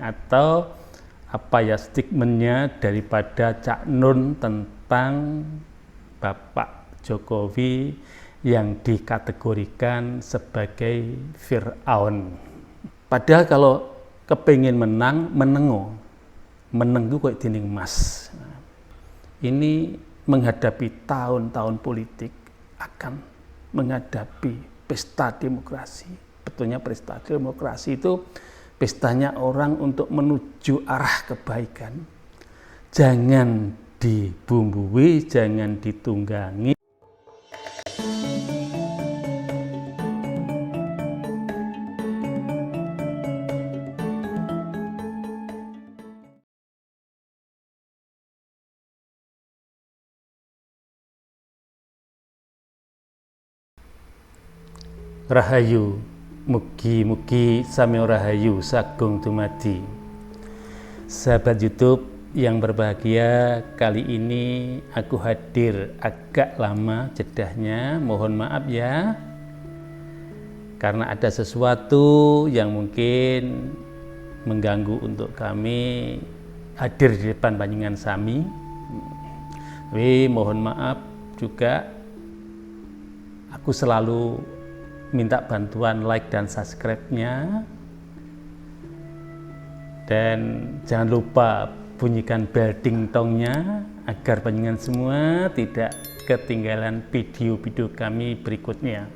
atau statementnya daripada Cak Nun tentang Bapak Jokowi yang dikategorikan sebagai Fir'aun. Padahal kalau kepingin menang, meneng itu kayak dinding emas. Ini menghadapi tahun-tahun politik, akan menghadapi pesta demokrasi. Betulnya pesta demokrasi itu pestanya orang untuk menuju arah kebaikan. Jangan dibumbui, jangan ditunggangi. Rahayu, mugi-mugi sami rahayu sagung dumadi. Sahabat YouTube yang berbahagia, kali ini aku hadir agak lama jedahnya, mohon maaf ya. Karena ada sesuatu yang mungkin mengganggu untuk kami hadir di depan panjenengan sami. Tapi mohon maaf juga, aku selalu minta bantuan like dan subscribe-nya, dan jangan lupa bunyikan bell dingtongnya agar panjenengan semua tidak ketinggalan video-video kami berikutnya.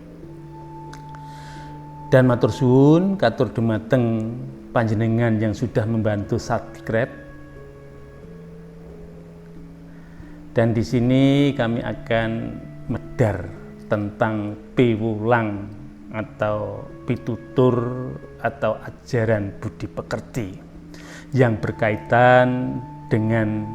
Dan matur suwun katur dumateng panjenengan yang sudah membantu subscribe. Dan di sini kami akan medar tentang piwulang atau pitutur atau ajaran budi pekerti yang berkaitan dengan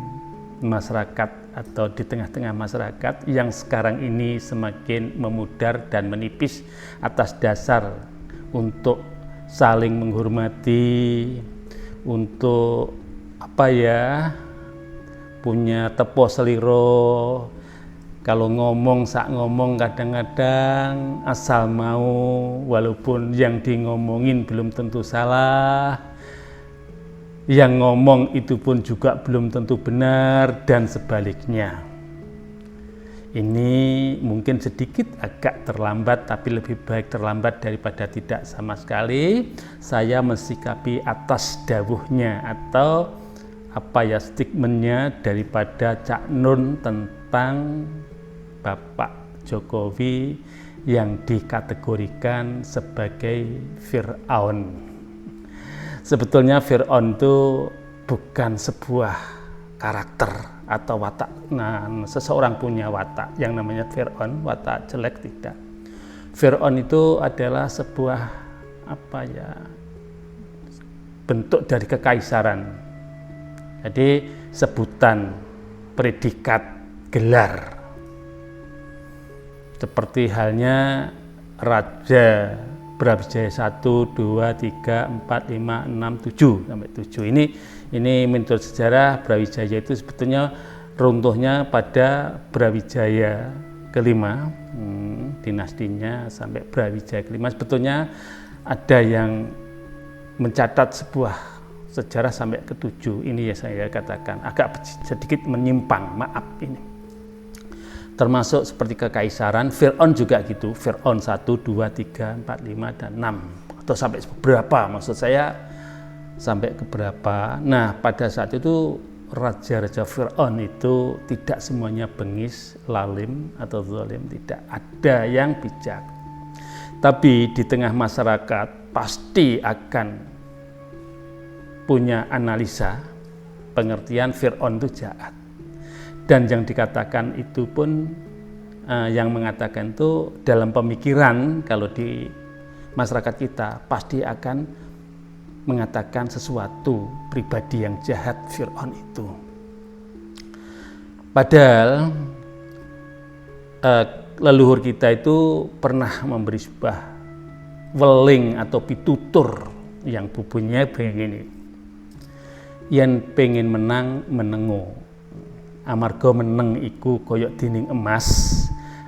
masyarakat atau di tengah-tengah masyarakat yang sekarang ini semakin memudar dan menipis atas dasar untuk saling menghormati, untuk punya tepo seliro. Kalau ngomong kadang-kadang asal mau, walaupun yang di ngomongin belum tentu salah, yang ngomong itu pun juga belum tentu benar, dan sebaliknya. Ini mungkin sedikit agak terlambat, tapi lebih baik terlambat daripada tidak sama sekali. Saya mensikapi atas dawuhnya atau statementnya daripada Cak Nun tentang Bapak Jokowi yang dikategorikan sebagai Fir'aun. Sebetulnya Fir'aun itu bukan sebuah karakter atau watak. Nah, seseorang punya watak yang namanya Fir'aun, watak jelek tidak. Fir'aun itu adalah sebuah bentuk dari kekaisaran. Jadi sebutan, predikat, gelar. Seperti halnya Raja Brawijaya 1, 2, 3, 4, 5, 6, 7 sampai 7. Ini menurut sejarah Brawijaya itu sebetulnya runtuhnya pada Brawijaya kelima, dinastinya sampai Brawijaya kelima. Sebetulnya ada yang mencatat sebuah sejarah sampai ke-7. Ini ya saya katakan agak sedikit menyimpang, maaf ini. Termasuk seperti kekaisaran, Fir'aun juga gitu, Fir'aun 1, 2, 3, 4, 5, dan 6. Atau sampai berapa, maksud saya sampai ke berapa. Nah, pada saat itu Raja-Raja Fir'aun itu tidak semuanya bengis, lalim, atau zalim, tidak. Ada yang bijak. Tapi di tengah masyarakat pasti akan punya analisa, pengertian Fir'aun itu jahat. Dan yang dikatakan itu pun, yang mengatakan itu dalam pemikiran kalau di masyarakat kita pasti akan mengatakan sesuatu pribadi yang jahat Fir'aun itu. Padahal leluhur kita itu pernah memberi sebuah weling atau pitutur yang bunyinya begini. Yen pengen menang menengo. Amarga meneng iku koyok dinding emas,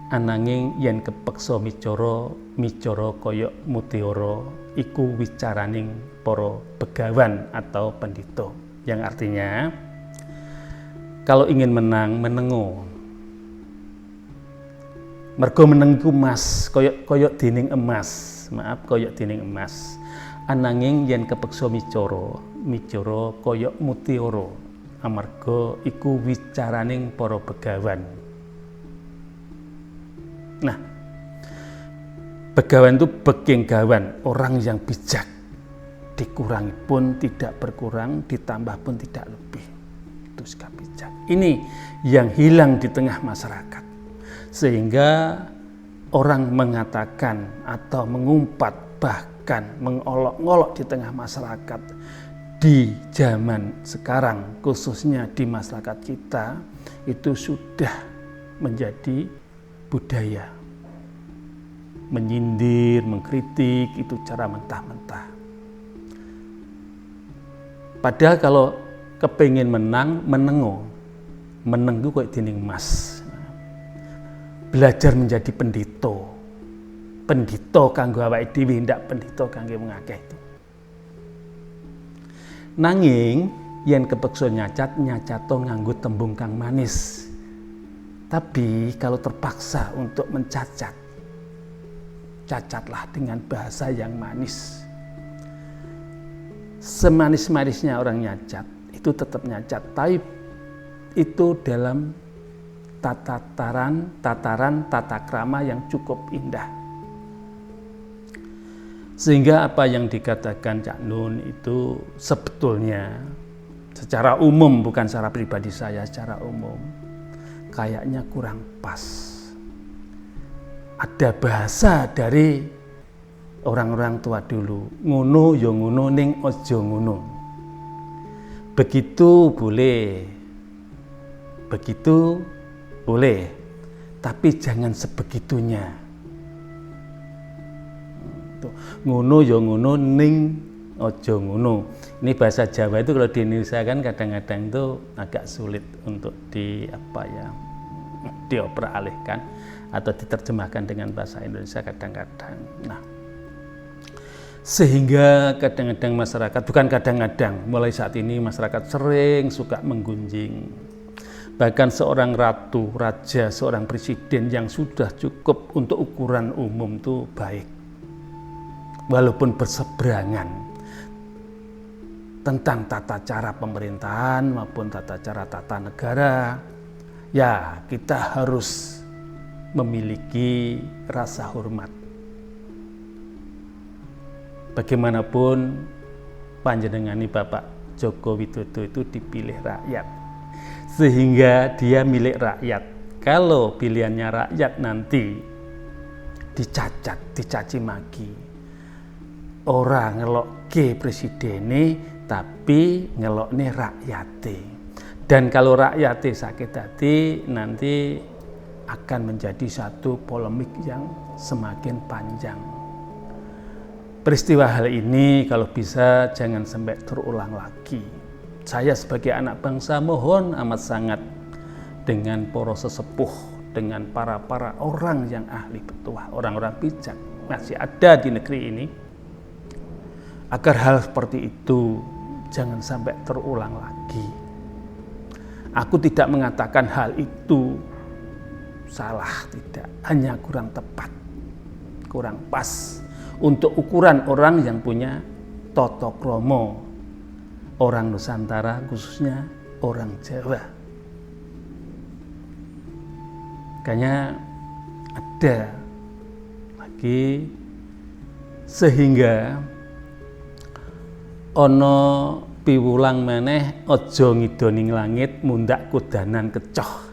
ananging yen kepeksa micara koyok mutiara, iku wicaraning para begawan atau pendito, yang artinya kalau ingin menang menengo. Mergo meneng iku mas, koyok dening emas. Maaf, koyok dening emas. Ananging yen kepeksa micara koyok mutiara. Amarga iku wicaraning para begawan. Nah, begawan itu begenggawan, orang yang bijak. Dikurangi pun tidak berkurang, ditambah pun tidak lebih. Itu sikap bijak. Ini yang hilang di tengah masyarakat. Sehingga orang mengatakan atau mengumpat, bahkan mengolok-olok di tengah masyarakat di zaman sekarang, khususnya di masyarakat kita, itu sudah menjadi budaya. Menyindir, mengkritik, itu cara mentah-mentah. Padahal kalau kepingin menang, menengo. Meneng itu kayak dinding emas. Belajar menjadi pendito. Pendito kanggo awake dhewe, ndak pendito kanggo wong akeh itu. Nanging yen kepeksa nyacato nganggo tembung kang manis. Tapi kalau terpaksa untuk mencacat, cacatlah dengan bahasa yang manis. Semanis-manisnya orang nyacat, itu tetap nyacat, tapi itu dalam tataran tata krama yang cukup indah. Sehingga apa yang dikatakan Cak Nun itu sebetulnya secara umum, bukan secara pribadi saya, secara umum kayaknya kurang pas. Ada bahasa dari orang-orang tua dulu, ngono ya ngono ning aja ngono. Begitu boleh, tapi jangan sebegitunya. Ngono ya ngono ning aja ngono. Ini bahasa Jawa itu kalau di Indonesia kan kadang-kadang itu agak sulit untuk dioperalihkan atau diterjemahkan dengan bahasa Indonesia kadang-kadang. Nah, sehingga kadang-kadang masyarakat, bukan kadang-kadang, mulai saat ini masyarakat sering suka menggunjing. Bahkan seorang ratu, raja, seorang presiden yang sudah cukup untuk ukuran umum itu baik. Walaupun berseberangan tentang tata cara pemerintahan maupun tata cara tata negara, ya kita harus memiliki rasa hormat. Bagaimanapun panjenengani Bapak Joko Widodo itu dipilih rakyat, sehingga dia milik rakyat. Kalau pilihannya rakyat nanti dicacat, dicaci maki, orang ngelokke presidene tapi ngelokne rakyate. Dan kalau rakyate sakit hati, nanti akan menjadi satu polemik yang semakin panjang. Peristiwa hal ini kalau bisa jangan sampai terulang lagi. Saya sebagai anak bangsa mohon amat sangat dengan para sesepuh, dengan para orang yang ahli petuah, orang-orang bijak masih ada di negeri ini, agar hal seperti itu jangan sampai terulang lagi. Aku tidak mengatakan hal itu salah, tidak, hanya kurang tepat, kurang pas untuk ukuran orang yang punya tata krama, orang Nusantara, khususnya orang Jawa. Makanya ada lagi sehingga ono piwulang meneh aja ngidoning langit mundak kudanan kecoh.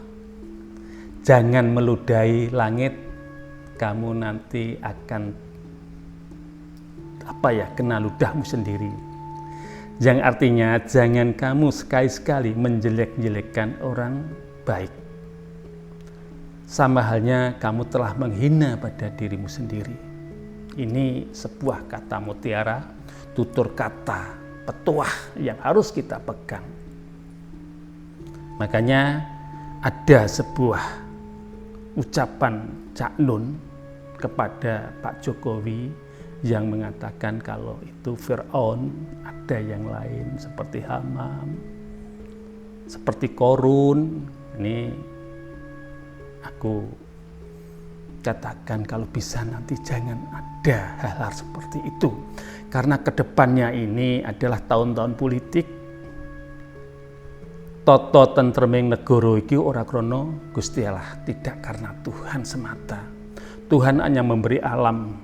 Jangan meludahi langit, kamu nanti akan kena ludahmu sendiri. Yang artinya jangan kamu sekali-sekali menjelek-jelekkan orang baik. Sama halnya kamu telah menghina pada dirimu sendiri. Ini sebuah kata mutiara, tutur kata petuah yang harus kita pegang. Makanya ada sebuah ucapan Cak Nun kepada Pak Jokowi yang mengatakan kalau itu Fir'aun, ada yang lain seperti Hamam, seperti Korun. Ini aku katakan kalau bisa nanti jangan ada hal-hal seperti itu, karena kedepannya ini adalah tahun-tahun politik. Toto tentreming negara iki ora krana Gusti Allah, tidak karena Tuhan semata. Tuhan hanya memberi alam,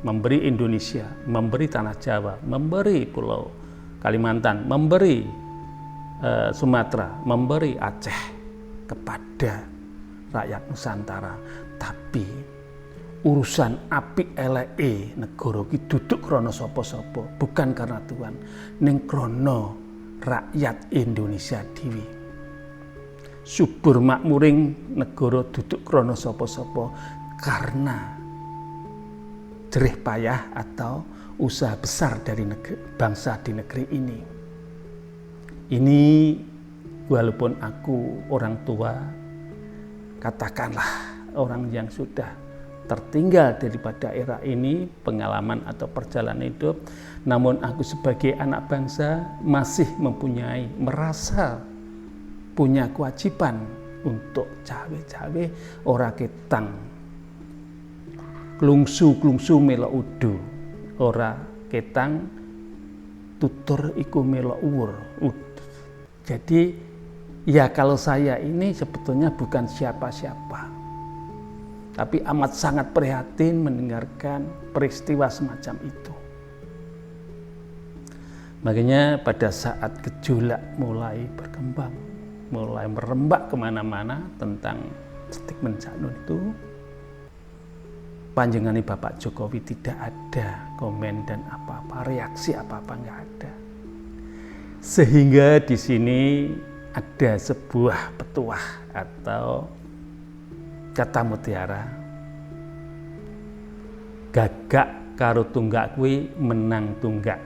memberi Indonesia, memberi tanah Jawa, memberi Pulau Kalimantan, memberi Sumatera, memberi Aceh kepada rakyat Nusantara. Tapi urusan apik eleke negara iki duduk krana sapa-sapa, bukan karena Tuhan, ning krana rakyat Indonesia dhewe. Subur makmuring negara duduk krana sapa-sapa, karena jerih payah atau usaha besar dari bangsa di negeri ini. Ini walaupun aku orang tua, katakanlah orang yang sudah tertinggal daripada era ini, pengalaman atau perjalanan hidup, namun aku sebagai anak bangsa masih merasa punya kewajiban untuk cawe-cawe ora ketang klungsu melok udu, ora ketang tutur iku melok uwur. Jadi ya, kalau saya ini sebetulnya bukan siapa-siapa, tapi amat sangat prihatin mendengarkan peristiwa semacam itu. Makanya pada saat gejolak mulai berkembang, mulai merembak kemana-mana tentang statement Cak Nun itu, panjenengane Bapak Jokowi tidak ada komen dan apa-apa, reaksi apa-apa nggak ada. Sehingga di sini ada sebuah petuah atau kata mutiara, gagak karo tunggak kuwi menang tunggak.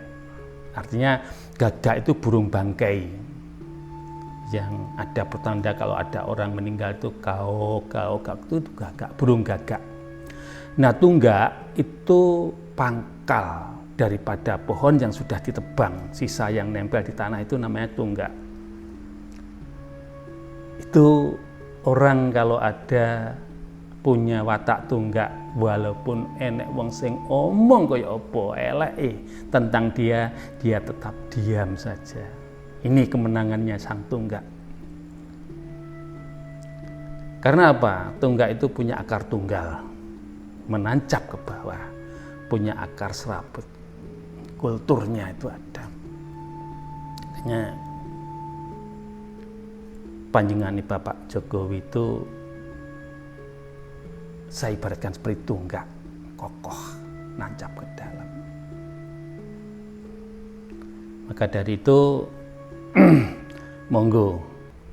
Artinya gagak itu burung bangkai yang ada pertanda kalau ada orang meninggal itu gaok itu gagak, burung gagak. Nah, tunggak itu pangkal daripada pohon yang sudah ditebang, sisa yang nempel di tanah itu namanya tunggak. Itu orang kalau ada punya watak tunggak, walaupun enek wong sing omong kaya apa eleke tentang dia tetap diam saja. Ini kemenangannya sang tunggak. Karena apa? Tunggak itu punya akar tunggal, menancap ke bawah, punya akar serabut, kulturnya itu ada. Makanya panjenengane Bapak Jokowi itu saya ibaratkan seperti tunggak, kokoh, nancap ke dalam. Maka dari itu monggo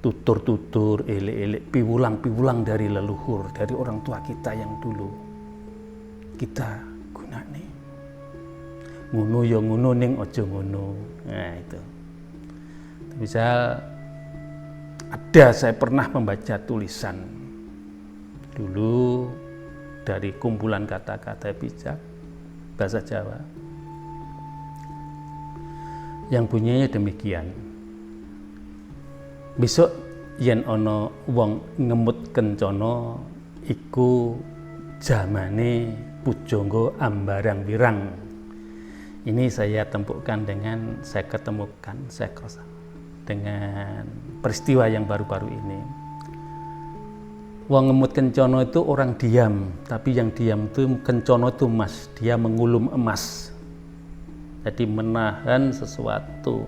tutur-tutur, elek-elek, piwulang-piwulang dari leluhur, dari orang tua kita yang dulu kita gunane. Ngono ya ngono ning aja ngono. Nah itu. Misal saya pernah membaca tulisan dulu dari kumpulan kata-kata bijak bahasa Jawa yang bunyinya demikian. Besok yen ana wong ngemut kencana iku jamane pujangga ambarang wirang. Ini saya temukan saya ketemukan dengan peristiwa yang baru-baru ini. Wong ngemut kencana itu orang diam, tapi yang diam itu kencana itu emas, dia mengulum emas. Jadi menahan sesuatu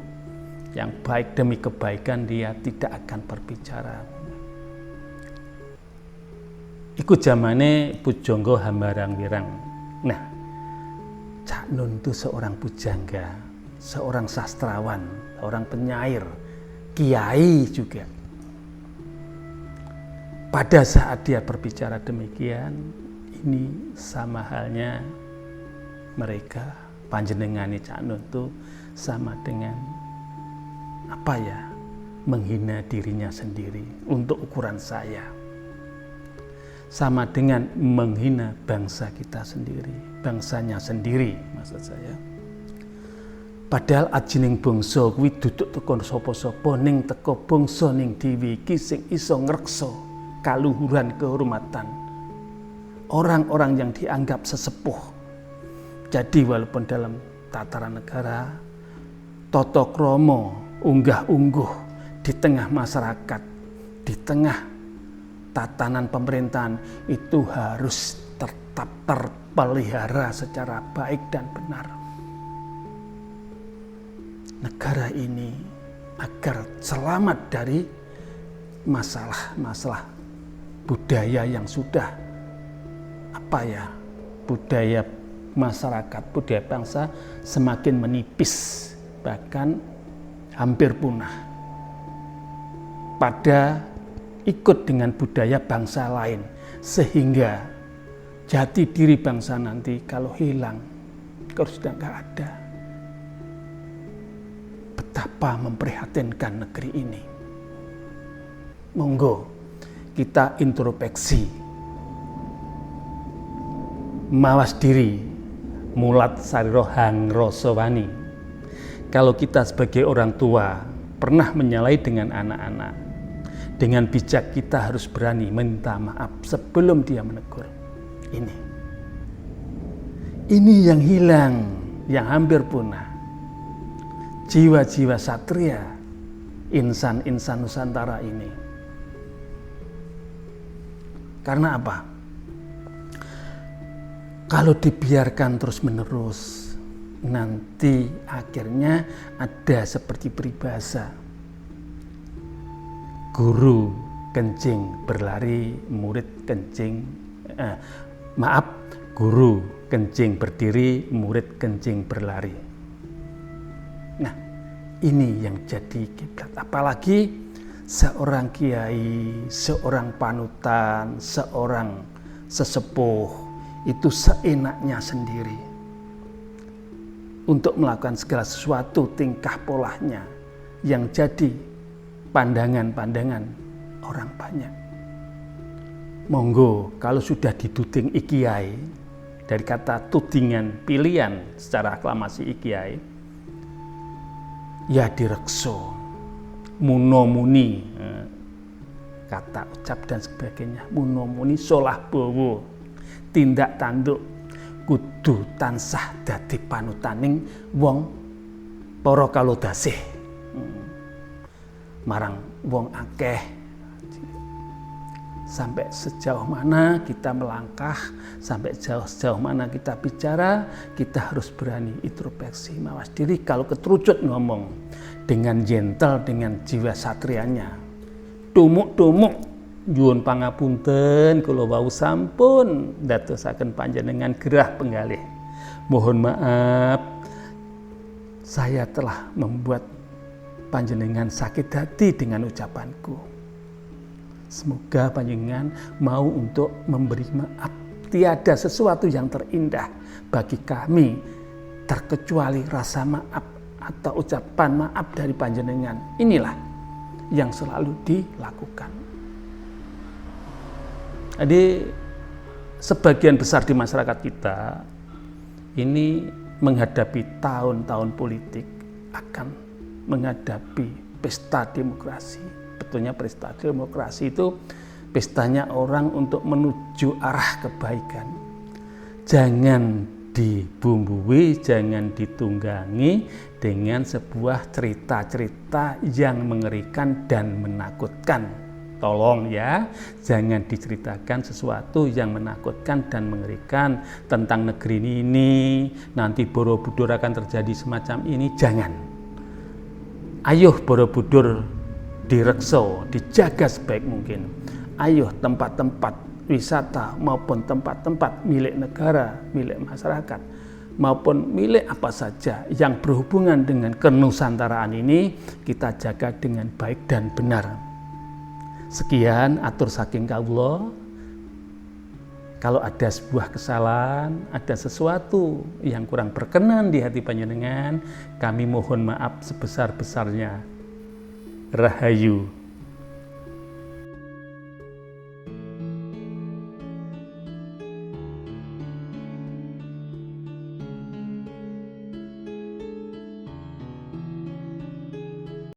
yang baik demi kebaikan, dia tidak akan berbicara. Iku zamane pujangga hambarang wirang. Nah, Cak Nun itu seorang pujangga, seorang sastrawan, seorang penyair, kiai juga. Pada saat dia berbicara demikian, ini sama halnya mereka, panjenengane Cak Nun itu sama dengan menghina dirinya sendiri untuk ukuran saya. sama dengan menghina bangsa kita sendiri, bangsanya sendiri maksud saya. Padahal ajining bangsa kuwi duduk teko sapa-sapa ning teko bangsa ning dhewe iki sing iso ngreksa kaluhuran kehormatan orang-orang yang dianggap sesepuh. Jadi walaupun dalam tataran negara, tata krama unggah-ungguh di tengah masyarakat, di tengah tatanan pemerintahan itu harus tetap terpelihara secara baik dan benar. Negara ini agar selamat dari masalah-masalah budaya yang sudah budaya masyarakat, budaya bangsa semakin menipis, bahkan hampir punah pada ikut dengan budaya bangsa lain, sehingga jati diri bangsa nanti kalau hilang, kalau sudah nggak ada, betapa memprihatinkan negeri ini. Monggo kita introspeksi, mawas diri, mulat sariro hang rasa wani. Kalau kita sebagai orang tua pernah menyalahi dengan anak-anak, dengan bijak kita harus berani minta maaf sebelum dia menegur. Ini yang hilang, yang hampir punah. Jiwa-jiwa satria, insan-insan Nusantara ini. Karena apa? Kalau dibiarkan terus-menerus, nanti akhirnya ada seperti peribahasa. Guru kencing berlari, guru kencing berdiri, murid kencing berlari. Nah, ini yang jadi kiblat. Apalagi seorang kiai, seorang panutan, seorang sesepuh itu seenaknya sendiri untuk melakukan segala sesuatu tingkah polanya yang jadi pandangan-pandangan orang banyak. Monggo kalau sudah dituding ikiai, dari kata tudingan pilihan secara aklamasi ikiai, ya direkso, munomuni, kata ucap dan sebagainya, munomuni solah bowo, tindak tanduk kudu tansah dadi panutaning wong para kalodasih marang wong akeh. Sampai sejauh mana kita melangkah, sampai sejauh mana kita bicara, kita harus berani introspeksi, mawas diri. Kalau keterucut ngomong dengan gentle, dengan jiwa satrianya, tumuk-tumuk nyuwun pangapunten kula wau sampun ndadosaken panjenengan gerah penggalih. Mohon maaf saya telah membuat panjenengan sakit hati dengan ucapanku. Semoga panjenengan mau untuk memberi maaf. Tiada sesuatu yang terindah bagi kami terkecuali rasa maaf atau ucapan maaf dari panjenengan. Inilah yang selalu dilakukan. Jadi sebagian besar di masyarakat kita ini menghadapi tahun-tahun politik, akan menghadapi pesta demokrasi. Betulnya pesta demokrasi itu pestanya orang untuk menuju arah kebaikan. Jangan dibumbui, jangan ditunggangi dengan sebuah cerita-cerita yang mengerikan dan menakutkan. Tolong ya, jangan diceritakan sesuatu yang menakutkan dan mengerikan tentang negeri ini. Nanti Borobudur akan terjadi semacam ini, jangan. Ayo Borobudur direkso, dijaga sebaik mungkin. Ayo tempat-tempat wisata maupun tempat-tempat milik negara, milik masyarakat, maupun milik apa saja yang berhubungan dengan kenusantaraan ini kita jaga dengan baik dan benar. Sekian atur saking kawula. Kalau ada sebuah kesalahan, ada sesuatu yang kurang berkenan di hati panjenengan, kami mohon maaf sebesar-besarnya. Rahayu.